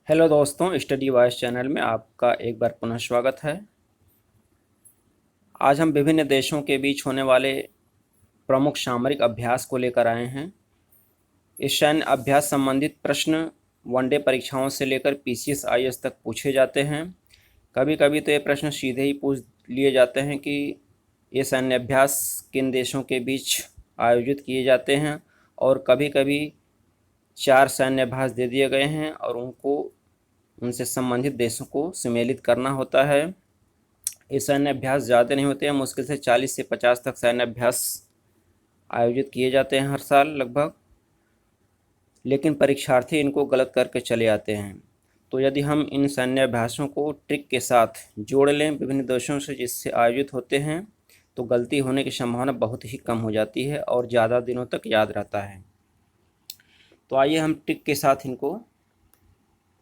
Hello दोस्तों, study voice channel में आपका एक बार पुनः स्वागत है। आज हम विभिन्न देशों के बीच होने वाले प्रमुख सामरिक अभ्यास को लेकर आए हैं। इस सैन्य अभ्यास संबंधित प्रश्न वनडे परीक्षाओं से लेकर पीसीएस आईएएस तक पूछे जाते हैं। कभी कभी तो ये प्रश्न सीधे ही पूछ लिए जाते हैं कि ये सैन्य अभ्यास किन देशों के बीच आयोजित किए जाते हैं, और कभी कभी 4 सैन्य अभ्यास दे दिए गए हैं और उनसे संबंधित देशों को सम्मिलित करना होता है। ये सैन्य अभ्यास ज़्यादा नहीं होते हैं, मुश्किल से 40 से 50 तक सैन्य अभ्यास आयोजित किए जाते हैं हर साल लगभग। लेकिन परीक्षार्थी इनको गलत करके चले आते हैं। तो यदि हम इन सैन्य अभ्यासों को ट्रिक के साथ जोड़ लें विभिन्न देशों से जिससे आयोजित होते हैं, तो गलती होने की संभावना बहुत ही कम हो जाती है और ज़्यादा दिनों तक याद रहता है। तो आइए हम ट्रिक के साथ इनको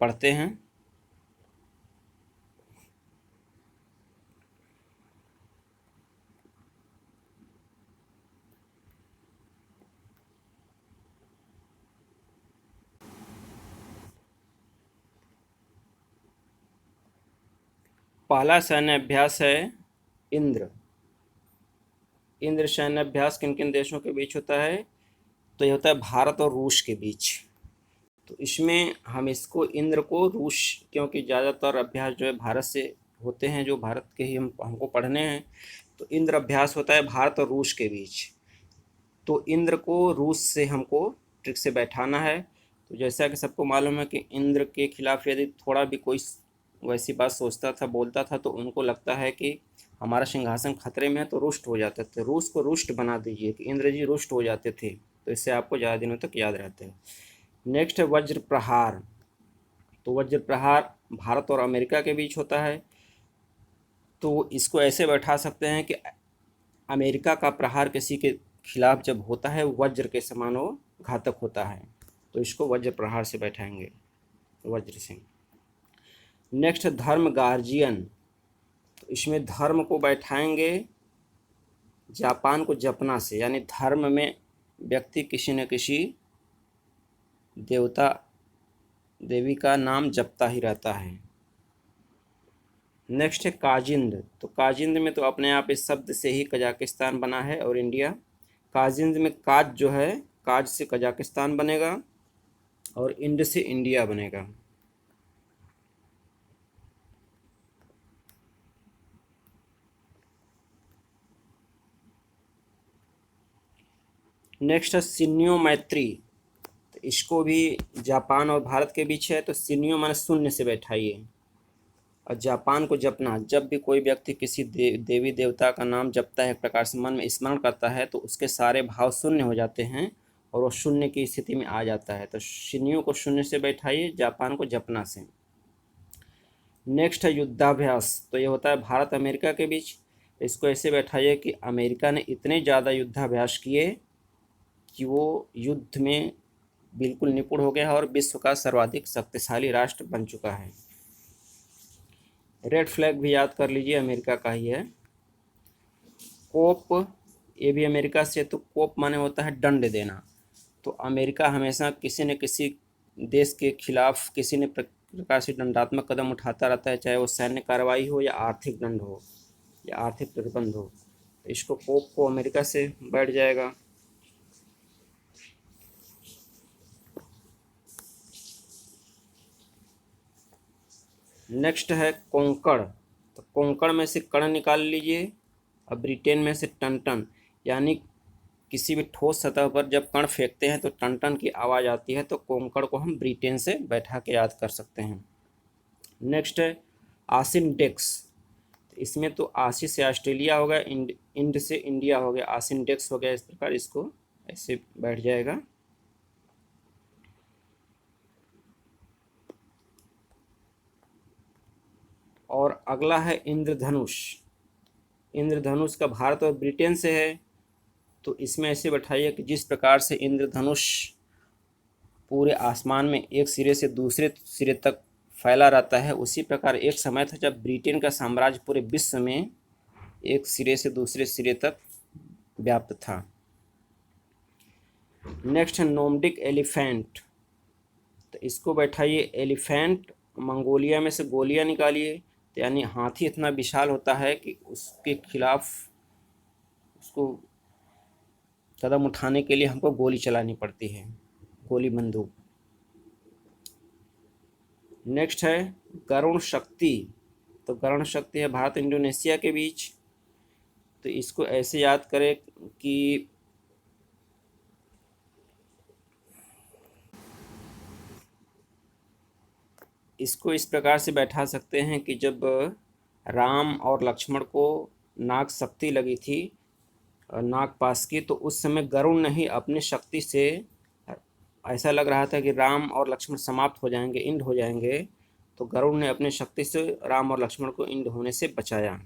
पढ़ते हैं। पहला सैन्य अभ्यास है इंद्र। इंद्र सैन्य अभ्यास किन किन देशों के बीच होता है? तो ये होता है भारत और रूस के बीच। तो इसमें हम इसको इंद्र को रूस, क्योंकि ज़्यादातर अभ्यास जो है भारत से होते हैं, जो भारत के ही हमको पढ़ने हैं, तो इंद्र अभ्यास होता है भारत और रूस के बीच। तो इंद्र को रूस से हमको ट्रिक से बैठाना है। तो जैसा कि सबको मालूम है कि इंद्र के खिलाफ यदि थोड़ा भी कोई वैसी बात सोचता था, बोलता था, तो उनको लगता है कि हमारा सिंहासन खतरे में है, तो रुष्ट हो जाते थे। रूस को रुष्ट बना दीजिए कि इंद्र जी रुष्ट हो जाते थे, तो इससे आपको ज़्यादा दिनों तक याद रहते हैं। नेक्स्ट है वज्र प्रहार। तो वज्र प्रहार भारत और अमेरिका के बीच होता है। तो इसको ऐसे बैठा सकते हैं कि अमेरिका का प्रहार किसी के खिलाफ जब होता है वज्र के समान वो घातक होता है, तो इसको वज्र प्रहार से बैठाएंगे, वज्र से। नेक्स्ट धर्म गार्जियन। तो इसमें धर्म को बैठाएंगे जापान को जपना से, यानी धर्म में व्यक्ति किसी न किसी देवता देवी का नाम जपता ही रहता है। नेक्स्ट है काजिंद। तो काजिंद में तो अपने आप इस शब्द से ही कजाकिस्तान बना है और इंडिया। काजिंद में काज जो है, काज से कजाकिस्तान बनेगा और इंड से इंडिया बनेगा। नेक्स्ट है सिन्यो मैत्री। तो इसको भी जापान और भारत के बीच है। तो सिन्यो माने शून्य से बैठाइए, और जापान को जपना, जब भी कोई व्यक्ति किसी देवी देवता का नाम जपता है, एक प्रकार से मन में स्मरण करता है, तो उसके सारे भाव शून्य हो जाते हैं और वो शून्य की स्थिति में आ जाता है। तो शिन्यो को शून्य से बैठाइए, जापान को जपना से। नेक्स्ट है युद्धाभ्यास। तो ये होता है भारत अमेरिका के बीच। इसको ऐसे बैठाइए कि अमेरिका ने इतने ज़्यादा युद्धाभ्यास किए कि वो युद्ध में बिल्कुल निपुण हो गया है और विश्व का सर्वाधिक शक्तिशाली राष्ट्र बन चुका है। रेड फ्लैग भी याद कर लीजिए, अमेरिका का ही है। कोप, ये भी अमेरिका से। तो कोप माने होता है दंड देना। तो अमेरिका हमेशा किसी न किसी देश के खिलाफ किसी न प्रकार से दंडात्मक कदम उठाता रहता है, चाहे वो सैन्य कार्रवाई हो या आर्थिक दंड हो या आर्थिक प्रतिबंध हो। तो इसको कोप को अमेरिका से बैठ जाएगा। नेक्स्ट है कोंकण। तो कोंकण में से कण निकाल लीजिए, और ब्रिटेन में से टन टन, यानी किसी भी ठोस सतह पर जब कण फेंकते हैं तो टन टन की आवाज़ आती है। तो कोंकण को हम ब्रिटेन से बैठा के याद कर सकते हैं। नेक्स्ट है आसिन डेक्स। इसमें तो आसी से ऑस्ट्रेलिया हो गया, इंड से इंडिया हो गया, आसिन डेक्स हो गया। इस प्रकार इसको ऐसे बैठ जाएगा। और अगला है इंद्रधनुष। इंद्रधनुष का भारत और ब्रिटेन से है। तो इसमें ऐसे बैठाइए कि जिस प्रकार से इंद्रधनुष पूरे आसमान में एक सिरे से दूसरे सिरे तक फैला रहता है, उसी प्रकार एक समय था जब ब्रिटेन का साम्राज्य पूरे विश्व में एक सिरे से दूसरे सिरे तक व्याप्त था। नेक्स्ट है नोमडिक एलिफेंट। तो इसको बैठाइए एलिफेंट, मंगोलिया में से गोलियां निकालिए। तो यानी हाथी इतना विशाल होता है कि उसके खिलाफ उसको कदम उठाने के लिए हमको गोली चलानी पड़ती है, गोली बंदूक। नेक्स्ट है गरुण शक्ति। तो गरुण शक्ति है भारत इंडोनेशिया के बीच। तो इसको ऐसे याद करें कि इसको इस प्रकार से बैठा सकते हैं कि जब राम और लक्ष्मण को नाग शक्ति लगी थी, नाग पास की, तो उस समय गरुड़ ने ही अपनी शक्ति से, ऐसा लग रहा था कि राम और लक्ष्मण समाप्त हो जाएंगे, इंड हो जाएंगे, तो गरुड़ ने अपनी शक्ति से राम और लक्ष्मण को इंड होने से बचाया।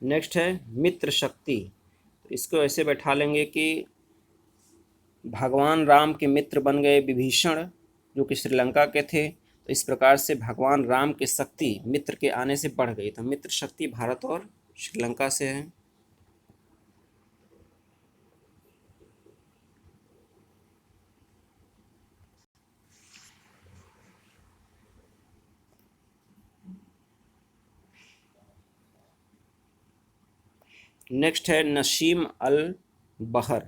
नेक्स्ट है मित्र शक्ति। तो इसको ऐसे बैठा लेंगे कि भगवान राम के मित्र बन गए विभीषण, जो कि श्रीलंका के थे। तो इस प्रकार से भगवान राम की शक्ति मित्र के आने से बढ़ गई। तो मित्र शक्ति भारत और श्रीलंका से है। नेक्स्ट है नसीम अल बहर।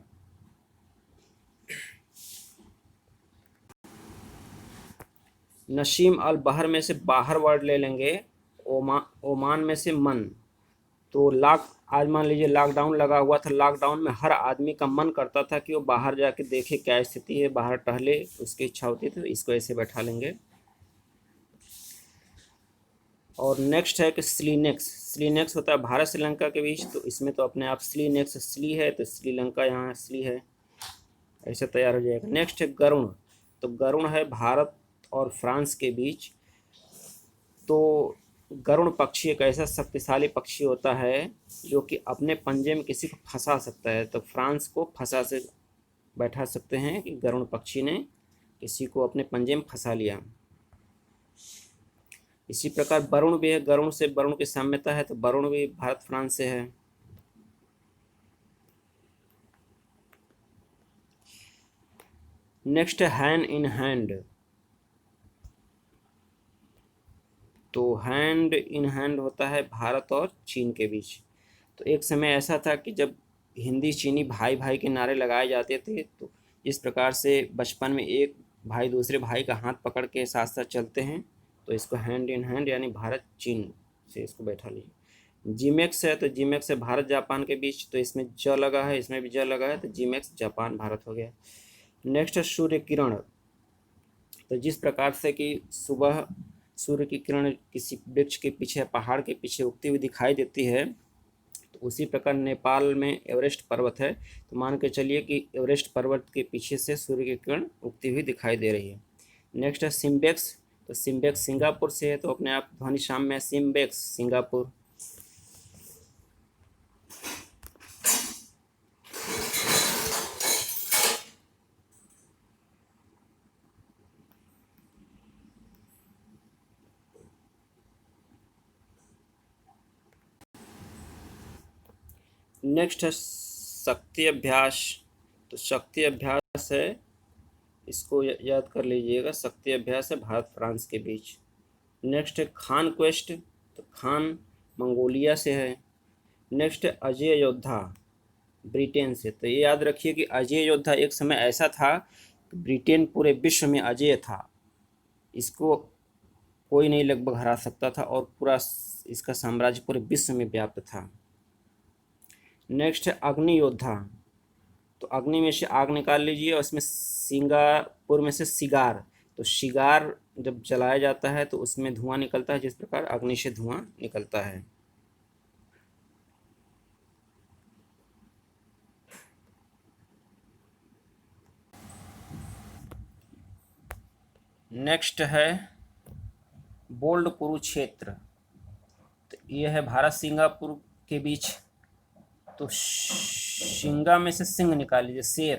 नसीम अल बहर में से बाहर वर्ड ले लेंगे, ओमान में से मन। तो आज मान लीजिए लॉकडाउन लगा हुआ था, लॉकडाउन में हर आदमी का मन करता था कि वो बाहर जाके देखे क्या स्थिति है, बाहर टहले, उसकी इच्छा होती थी। तो इसको ऐसे बैठा लेंगे। और नेक्स्ट है कि स्लीनेक्स। स्लीनेक्स होता है भारत श्रीलंका के बीच। तो इसमें तो अपने आप स्लीनेक्स स्ली है, तो श्रीलंका यहाँ स्ली है, ऐसे तैयार हो जाएगा। नेक्स्ट है गरुण। तो गरुण है भारत और फ्रांस के बीच। तो गरुण पक्षी एक ऐसा शक्तिशाली पक्षी होता है जो कि अपने पंजे में किसी को फंसा सकता है। तो फ्रांस को फंसा से बैठा सकते हैं कि गरुण पक्षी ने किसी को अपने पंजे में फंसा लिया। इसी प्रकार वरुण भी है, गरुण से वरुण की साम्यता है, तो वरुण भी भारत फ्रांस से है। नेक्स्ट है हैंड इन हैंड। तो हैंड इन हैंड होता है भारत और चीन के बीच। तो एक समय ऐसा था कि जब हिंदी चीनी भाई भाई के नारे लगाए जाते थे, तो जिस प्रकार से बचपन में एक भाई दूसरे भाई का हाथ पकड़ के साथ साथ चलते हैं, तो इसको हैंड इन हैंड यानी भारत चीन से इसको बैठा लीजिए। जीमेक्स है, तो जीमेक्स है भारत जापान के बीच। तो इसमें ज लगा है, इसमें भी ज लगा है, तो जीमेक्स जापान भारत हो गया। नेक्स्ट है सूर्य किरण। तो जिस प्रकार से कि सुबह सूर्य की किरण किसी वृक्ष के पीछे, पहाड़ के पीछे उगती हुई दिखाई देती है, तो उसी प्रकार नेपाल में एवरेस्ट पर्वत है। तो मान के चलिए कि एवरेस्ट पर्वत के पीछे से सूर्य की किरण उगती हुई दिखाई दे रही है। नेक्स्ट है सिम्बेक्स। तो सिम्बेक्स सिंगापुर से है, तो अपने आप ध्वनि शाम में सिम्बेक्स सिंगापुर। नेक्स्ट है शक्ति अभ्यास। तो शक्ति अभ्यास है, इसको याद कर लीजिएगा, शक्ति अभ्यास है भारत फ्रांस के बीच। नेक्स्ट है खान क्वेस्ट। तो खान मंगोलिया से है। नेक्स्ट है अजय योद्धा, ब्रिटेन से। तो ये याद रखिए कि अजय योद्धा एक समय ऐसा था कि ब्रिटेन पूरे विश्व में अजय था, इसको कोई नहीं लगभग हरा सकता था, और पूरा इसका साम्राज्य पूरे विश्व में व्याप्त था। नेक्स्ट है अग्नि योद्धा। तो अग्नि में से आग निकाल लीजिए, और उसमें सिंगापुर में से सिगार। तो सिगार जब जलाया जाता है तो उसमें धुआं निकलता है, जिस प्रकार अग्नि से धुआं निकलता है। नेक्स्ट है बोल्ड कुरुक्षेत्र। तो ये है भारत सिंगापुर के बीच। तो सिंगा में से सिंह निकाल लीजिए, शेर।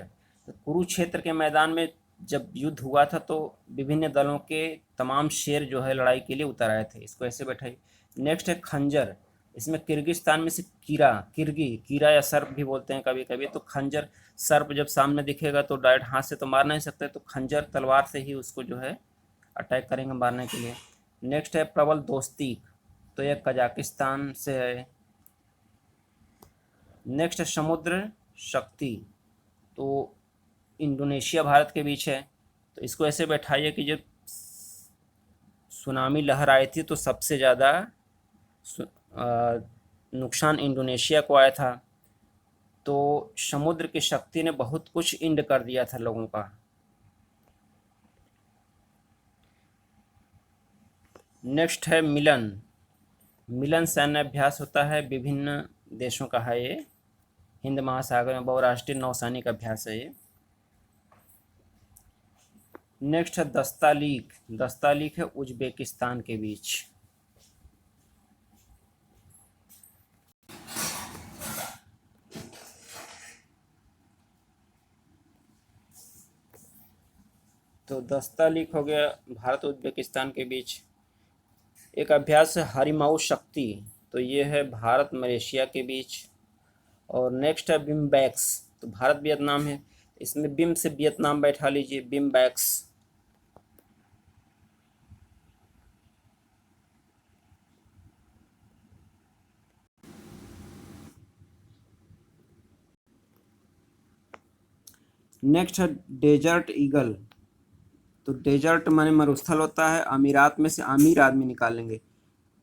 तो कुरुक्षेत्र के मैदान में जब युद्ध हुआ था, तो विभिन्न दलों के तमाम शेर जो है लड़ाई के लिए उतर आए थे। इसको ऐसे बैठाइए। नेक्स्ट है खंजर। इसमें किर्गिस्तान में से कीरा या सर्प भी बोलते हैं कभी कभी। तो खंजर, सर्प जब सामने दिखेगा तो डायरेक्ट हाथ से तो मार नहीं सकते, तो खंजर तलवार से ही उसको जो है अटैक करेंगे मारने के लिए। नेक्स्ट है प्रबल दोस्ती, तो यह कजाकिस्तान से है। नेक्स्ट है समुद्र शक्ति, तो इंडोनेशिया भारत के बीच है। तो इसको ऐसे बैठाइए कि जब सुनामी लहर आई थी तो सबसे ज़्यादा नुकसान इंडोनेशिया को आया था। तो समुद्र की शक्ति ने बहुत कुछ इंड कर दिया था लोगों का। नेक्स्ट है मिलन। मिलन सैन्य अभ्यास होता है, विभिन्न देशों का है ये। हिंद महासागर में बहुराष्ट्रीय नौसैनिक अभ्यास है ये। नेक्स्ट है दस्तालीक। दस्तालीक है उज्बेकिस्तान के बीच। तो दस्तालीक हो गया भारत उज्बेकिस्तान के बीच। एक अभ्यास है हरिमाऊ शक्ति, तो ये है भारत मलेशिया के बीच। और नेक्स्ट है बिम्बैक्स, तो भारत वियतनाम है, इसमें बिम से वियतनाम बैठा लीजिए, बिम्बैक्स। नेक्स्ट है डेजर्ट ईगल, तो डेजर्ट माने मरुस्थल होता है, अमीरात में से अमीर आदमी निकालेंगे।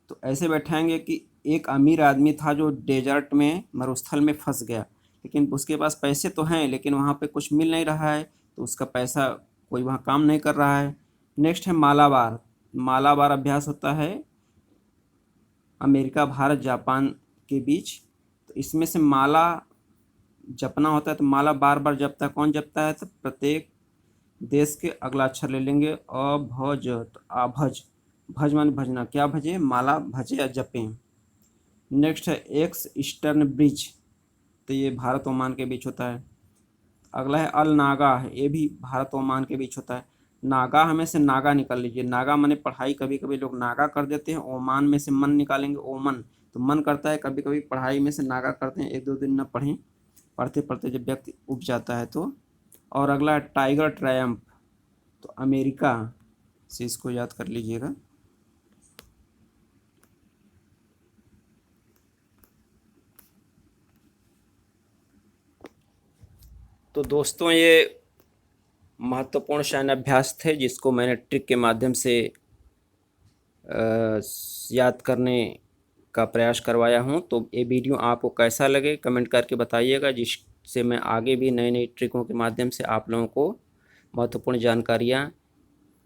तो ऐसे बैठाएंगे कि एक अमीर आदमी था जो डेजर्ट में मरुस्थल में फंस गया, लेकिन उसके पास पैसे तो हैं लेकिन वहाँ पे कुछ मिल नहीं रहा है, तो उसका पैसा कोई वहाँ काम नहीं कर रहा है। नेक्स्ट है मालाबार। मालाबार अभ्यास होता है अमेरिका भारत जापान के बीच। तो इसमें से माला जपना होता है, तो माला बार बार जपता है। कौन जपता है? तो प्रत्येक देश के अगला अक्षर ले लेंगे, अभज, तो आभज, भज मान भजना, क्या भजे? माला भजे या जपें। नेक्स्ट है एक्स ईस्टर्न ब्रिज, तो ये भारत ओमान के बीच होता है। अगला है अल नागा, ये भी भारत ओमान के बीच होता है। नागा हमें से नागा निकाल लीजिए, नागा माने पढ़ाई, कभी कभी लोग नागा कर देते हैं। ओमान में से मन निकालेंगे, ओमन, तो मन करता है कभी कभी पढ़ाई में से नागा करते हैं, एक दो दिन न पढ़ें, पढ़ते पढ़ते जब व्यक्ति उब जाता है तो। और अगला है टाइगर ट्रायम्फ, तो अमेरिका से, इसको याद कर लीजिएगा। तो दोस्तों ये महत्वपूर्ण सैन्य अभ्यास थे जिसको मैंने ट्रिक के माध्यम से याद करने का प्रयास करवाया हूँ। तो ये वीडियो आपको कैसा लगे कमेंट करके बताइएगा, जिससे मैं आगे भी नई नई ट्रिकों के माध्यम से आप लोगों को महत्वपूर्ण जानकारियाँ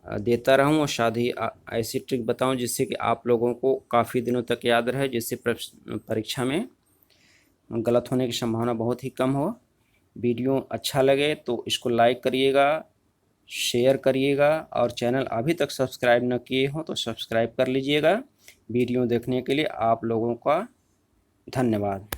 देता रहूँ, और साथ ही ऐसी ट्रिक बताऊँ जिससे कि आप लोगों को काफ़ी दिनों तक याद रहे, जिससे परीक्षा में गलत होने की संभावना बहुत ही कम हो। वीडियो अच्छा लगे तो इसको लाइक करिएगा, शेयर करिएगा, और चैनल अभी तक सब्सक्राइब न किए हो तो सब्सक्राइब कर लीजिएगा। वीडियो देखने के लिए आप लोगों का धन्यवाद।